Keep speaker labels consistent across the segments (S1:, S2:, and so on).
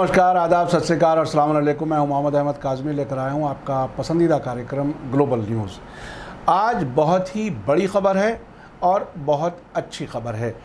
S1: नमस्कार, आदाब, सत श्री अकाल और अस्सलाम वालेकुम। मैं हूं मोहम्मद अहमद काज़मी, लेकर आया हूं आपका पसंदीदा कार्यक्रम ग्लोबल न्यूज़। आज बहुत ही बड़ी ख़बर है और बहुत अच्छी ख़बर है।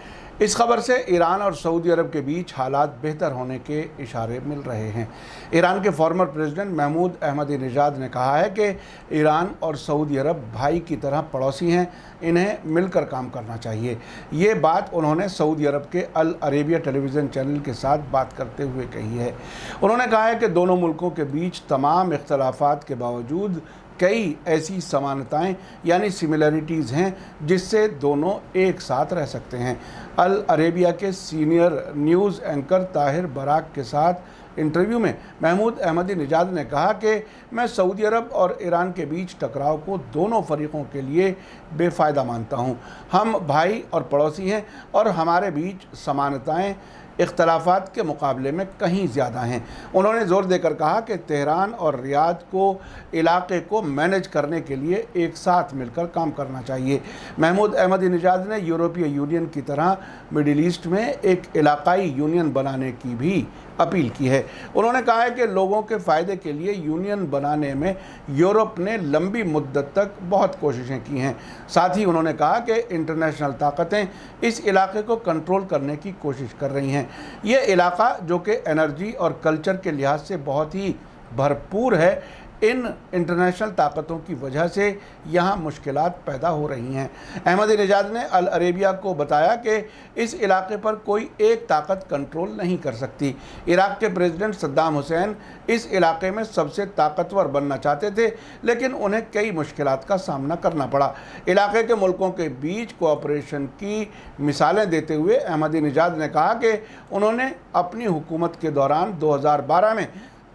S1: इस खबर से ईरान और सऊदी अरब के बीच हालात बेहतर होने के इशारे मिल रहे हैं। ईरान के फॉर्मर प्रेसिडेंट महमूद अहमदीनेजाद ने कहा है कि ईरान और सऊदी अरब भाई की तरह पड़ोसी हैं, इन्हें मिलकर काम करना चाहिए। ये बात उन्होंने सऊदी अरब के अल अरेबिया टेलीविज़न चैनल के साथ बात करते हुए कही है। उन्होंने कहा है कि दोनों मुल्कों के बीच तमाम इख्तलाफात के बावजूद कई ऐसी समानताएं यानी सिमिलरिटीज़ हैं जिससे दोनों एक साथ रह सकते हैं। अल अरेबिया के senior news anchor Tahir Barak के साथ इंटरव्यू में महमूद अहमदीनेजाद ने कहा कि मैं सऊदी अरब और ईरान के बीच टकराव को दोनों फरीकों के लिए बेफ़ायदा मानता हूं। हम भाई और पड़ोसी हैं और हमारे बीच समानताएं इख्तलाफात के मुकाबले में कहीं ज़्यादा हैं। उन्होंने ज़ोर देकर कहा कि तेहरान और रियाद को इलाके को मैनेज करने के लिए एक साथ मिलकर काम करना चाहिए। महमूद अहमदीनेजाद ने यूरोपीय यूनियन की तरह मिडिल ईस्ट में एक इलाकाई यूनियन बनाने की भी अपील की है। उन्होंने कहा है कि लोगों के फ़ायदे के लिए यूनियन बनाने में यूरोप ने लंबी मुद्दत तक बहुत कोशिशें की हैं। साथ ही उन्होंने कहा कि इंटरनेशनल ताकतें इस इलाके को कंट्रोल करने की कोशिश कर रही हैं। ये इलाका जो कि एनर्जी और कल्चर के लिहाज से बहुत ही भरपूर है, इन इंटरनेशनल ताकतों की वजह से यहाँ मुश्किलात पैदा हो रही हैं। अहमदीनेजाद ने अल अरेबिया को बताया कि इस इलाके पर कोई एक ताकत कंट्रोल नहीं कर सकती। इराक के प्रेसिडेंट सद्दाम हुसैन इस इलाके में सबसे ताकतवर बनना चाहते थे, लेकिन उन्हें कई मुश्किलात का सामना करना पड़ा। इलाके के मुल्कों के बीच कोऑपरेशन की मिसालें देते हुए अहमदीनेजाद ने कहा कि उन्होंने अपनी हुकूमत के दौरान 2012 में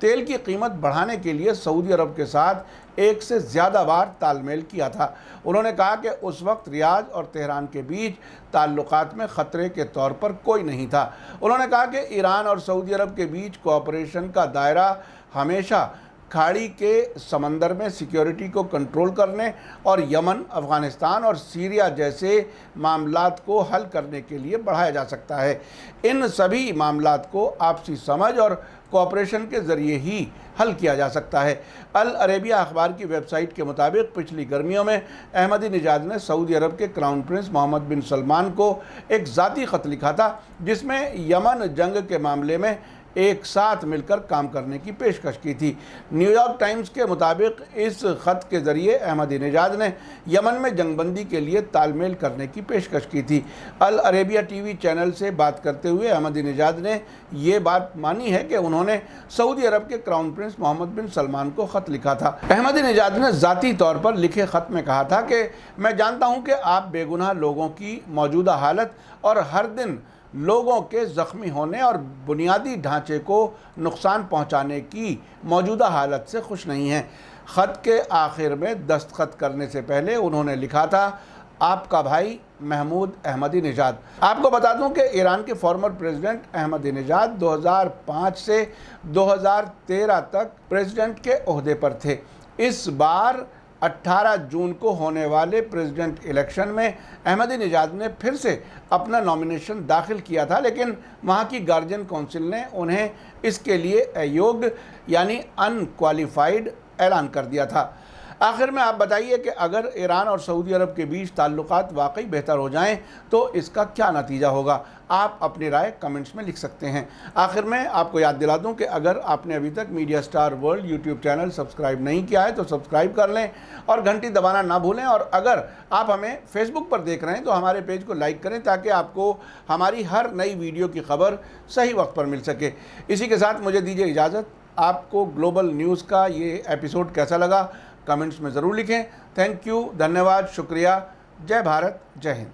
S1: तेल की कीमत बढ़ाने के लिए सऊदी अरब के साथ एक से ज़्यादा बार तालमेल किया था। उन्होंने कहा कि उस वक्त रियाद और तेहरान के बीच ताल्लुकात में ख़तरे के तौर पर कोई नहीं था। उन्होंने कहा कि ईरान और सऊदी अरब के बीच कोऑपरेशन का दायरा हमेशा खाड़ी के समंदर में सिक्योरिटी को कंट्रोल करने और यमन, अफ़गानिस्तान और सीरिया जैसे मामलात को हल करने के लिए बढ़ाया जा सकता है। इन सभी मामलात को आपसी समझ और कोऑपरेशन के ज़रिए ही हल किया जा सकता है। अल अरेबिया अखबार की वेबसाइट के मुताबिक पिछली गर्मियों में अहमदीनेजाद ने सऊदी अरब के क्राउन प्रिंस मोहम्मद बिन सलमान को एक ज़ाती ख़त लिखा था, जिसमें यमन जंग के मामले में एक साथ मिलकर काम करने की पेशकश की थी। न्यूयॉर्क टाइम्स के मुताबिक इस ख़त के ज़रिए अहमदीनेजाद ने यमन में जंगबंदी के लिए तालमेल करने की पेशकश की थी। अल अरेबिया टीवी चैनल से बात करते हुए अहमदीनेजाद ने ये बात मानी है कि उन्होंने सऊदी अरब के क्राउन प्रिंस मोहम्मद बिन सलमान को ख़त लिखा था। अहमदीनेजाद ने ज़ाती तौर पर लिखे ख़त में कहा था कि मैं जानता हूँ कि आप बेगुनाह लोगों की मौजूदा हालत और हर दिन लोगों के ज़ख्मी होने और बुनियादी ढांचे को नुकसान पहुंचाने की मौजूदा हालत से खुश नहीं हैं। ख़त के आखिर में दस्तखत करने से पहले उन्होंने लिखा था, आपका भाई महमूद अहमदीनेजाद। आपको बता दूं कि ईरान के फॉर्मर प्रेसिडेंट अहमदीनेजाद 2005 से 2013 तक प्रेसिडेंट के ओहदे पर थे। इस बार 18 जून को होने वाले प्रेसिडेंट इलेक्शन में अहमदीनेजाद ने फिर से अपना नॉमिनेशन दाखिल किया था, लेकिन वहाँ की गार्जियन काउंसिल ने उन्हें इसके लिए अयोग्य यानी अनक्वालिफाइड ऐलान कर दिया था। आखिर में आप बताइए कि अगर ईरान और सऊदी अरब के बीच ताल्लुकात वाकई बेहतर हो जाएं तो इसका क्या नतीजा होगा? आप अपनी राय कमेंट्स में लिख सकते हैं। आखिर में आपको याद दिला दूं कि अगर आपने अभी तक media star world YouTube channel subscribe नहीं किया है तो सब्सक्राइब कर लें और घंटी दबाना ना भूलें। और अगर आप हमें फेसबुक पर देख रहे हैं तो हमारे पेज को लाइक करें ताकि आपको हमारी हर नई वीडियो की खबर सही वक्त पर मिल सके। इसी के साथ मुझे दीजिए इजाज़त। आपको ग्लोबल न्यूज़ का ये एपिसोड कैसा लगा कमेंट्स में ज़रूर लिखें। थैंक यू, धन्यवाद, शुक्रिया। जय भारत, जय हिंद।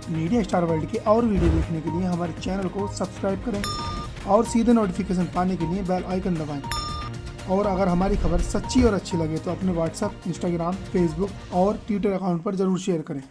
S2: मीडिया स्टार वर्ल्ड के और वीडियो देखने के लिए हमारे चैनल को सब्सक्राइब करें और सीधे नोटिफिकेशन पाने के लिए बेल आइकन दबाएं। और अगर हमारी खबर सच्ची और अच्छी लगे तो अपने व्हाट्सएप, इंस्टाग्राम, फेसबुक और ट्विटर अकाउंट पर ज़रूर शेयर करें।